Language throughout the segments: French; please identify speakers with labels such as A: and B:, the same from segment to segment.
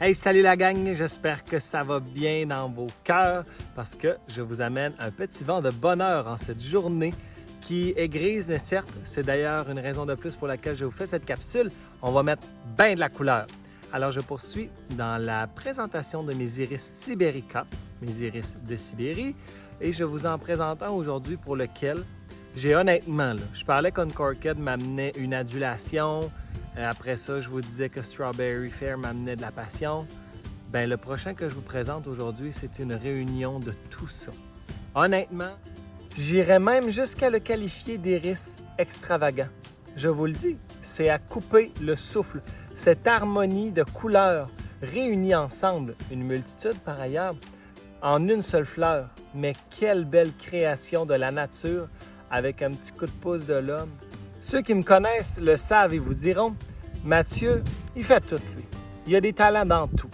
A: Hey, salut la gang, j'espère que ça va bien dans vos cœurs parce que je vous amène un petit vent de bonheur en cette journée qui est grise, mais certes, c'est d'ailleurs une raison de plus pour laquelle je vous fais cette capsule. On va mettre bien de la couleur. Alors, je poursuis dans la présentation de mes iris Siberica, mes iris de Sibérie, et je vous en présente un aujourd'hui pour lequel j'ai honnêtement, je parlais qu'Uncorked m'amenait une adulation. Après ça, je vous disais que Strawberry Fair m'amenait de la passion. Ben, le prochain que je vous présente aujourd'hui, c'est une réunion de tout ça. Honnêtement, j'irais même jusqu'à le qualifier d'iris extravagant. Je vous le dis, c'est à couper le souffle. Cette harmonie de couleurs réunies ensemble, une multitude par ailleurs, en une seule fleur. Mais quelle belle création de la nature avec un petit coup de pouce de l'homme. Ceux qui me connaissent le savent et vous diront, Mathieu, il fait tout lui. Il a des talents dans tout.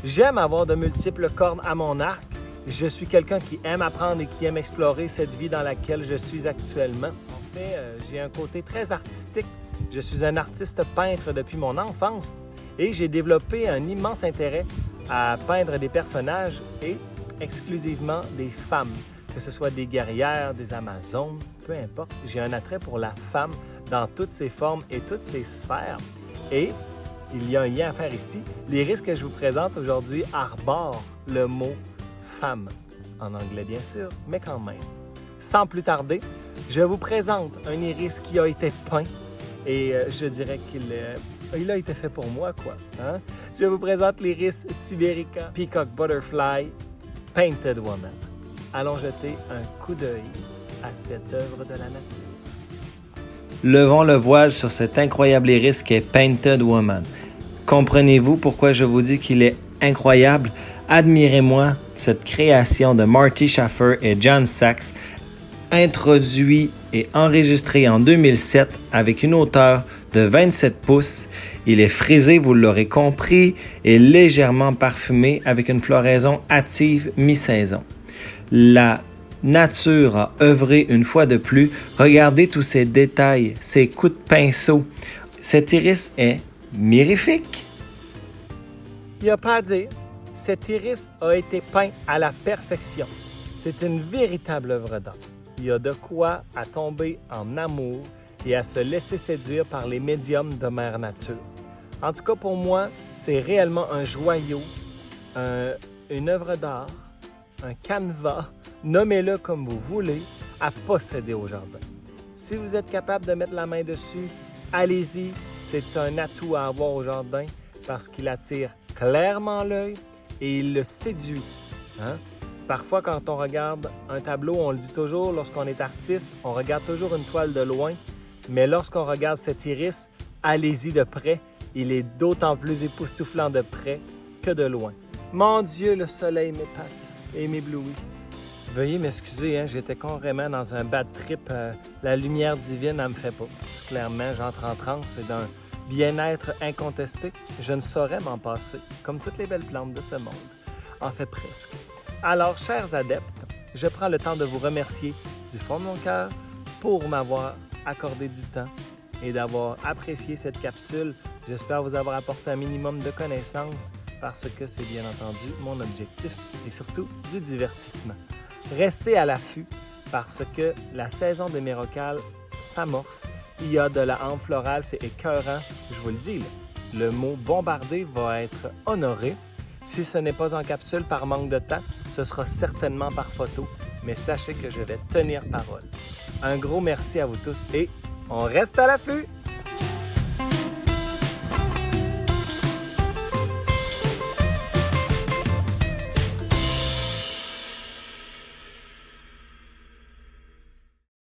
A: J'aime avoir de multiples cordes à mon arc. Je suis quelqu'un qui aime apprendre et qui aime explorer cette vie dans laquelle je suis actuellement. En fait, j'ai un côté très artistique. Je suis un artiste peintre depuis mon enfance et j'ai développé un immense intérêt à peindre des personnages et exclusivement des femmes. Que ce soit des guerrières, des amazones, peu importe. J'ai un attrait pour la femme dans toutes ses formes et toutes ses sphères. Et il y a un lien à faire ici. L'iris que je vous présente aujourd'hui arbore le mot « femme », en anglais bien sûr, mais quand même. Sans plus tarder, je vous présente un iris qui a été peint et je dirais qu'il a été fait pour moi, quoi. Hein? Je vous présente l'iris Siberica Peacock Butterfly Painted Woman. Allons jeter un coup d'œil à cette œuvre de la nature.
B: Levons le voile sur cet incroyable iris qui est Painted Woman. Comprenez-vous pourquoi je vous dis qu'il est incroyable? Admirez-moi cette création de Marty Schaffer et John Sachs, introduit et enregistré en 2007 avec une hauteur de 27 pouces. Il est frisé, vous l'aurez compris, et légèrement parfumé avec une floraison hâtive mi-saison. La nature a œuvré une fois de plus. Regardez tous ces détails, ces coups de pinceau. Cet iris est mirifique.
A: Il n'y a pas à dire, cet iris a été peint à la perfection. C'est une véritable œuvre d'art. Il y a de quoi à tomber en amour et à se laisser séduire par les médiums de Mère Nature. En tout cas, pour moi, c'est réellement un joyau, une œuvre d'art, un canevas, nommez-le comme vous voulez, à posséder au jardin. Si vous êtes capable de mettre la main dessus, allez-y, c'est un atout à avoir au jardin parce qu'il attire clairement l'œil et il le séduit. Hein? Parfois, quand on regarde un tableau, on le dit toujours, lorsqu'on est artiste, on regarde toujours une toile de loin, mais lorsqu'on regarde cet iris, allez-y de près, il est d'autant plus époustouflant de près que de loin. Mon Dieu, le soleil m'épate et m'éblouit. Veuillez m'excuser, hein, j'étais carrément dans un bad trip. La lumière divine, elle me fait pas. Clairement, j'entre en transe, c'est d'un bien-être incontesté. Je ne saurais m'en passer, comme toutes les belles plantes de ce monde. En fait, presque. Alors, chers adeptes, je prends le temps de vous remercier du fond de mon cœur pour m'avoir accordé du temps et d'avoir apprécié cette capsule. J'espère vous avoir apporté un minimum de connaissances parce que c'est bien entendu mon objectif et surtout du divertissement. Restez à l'affût parce que la saison des mérocales s'amorce. Il y a de la hampe florale, c'est écœurant, je vous le dis. Là. Le mot bombardé va être honoré. Si ce n'est pas en capsule par manque de temps, ce sera certainement par photo, mais sachez que je vais tenir parole. Un gros merci à vous tous et on reste à l'affût!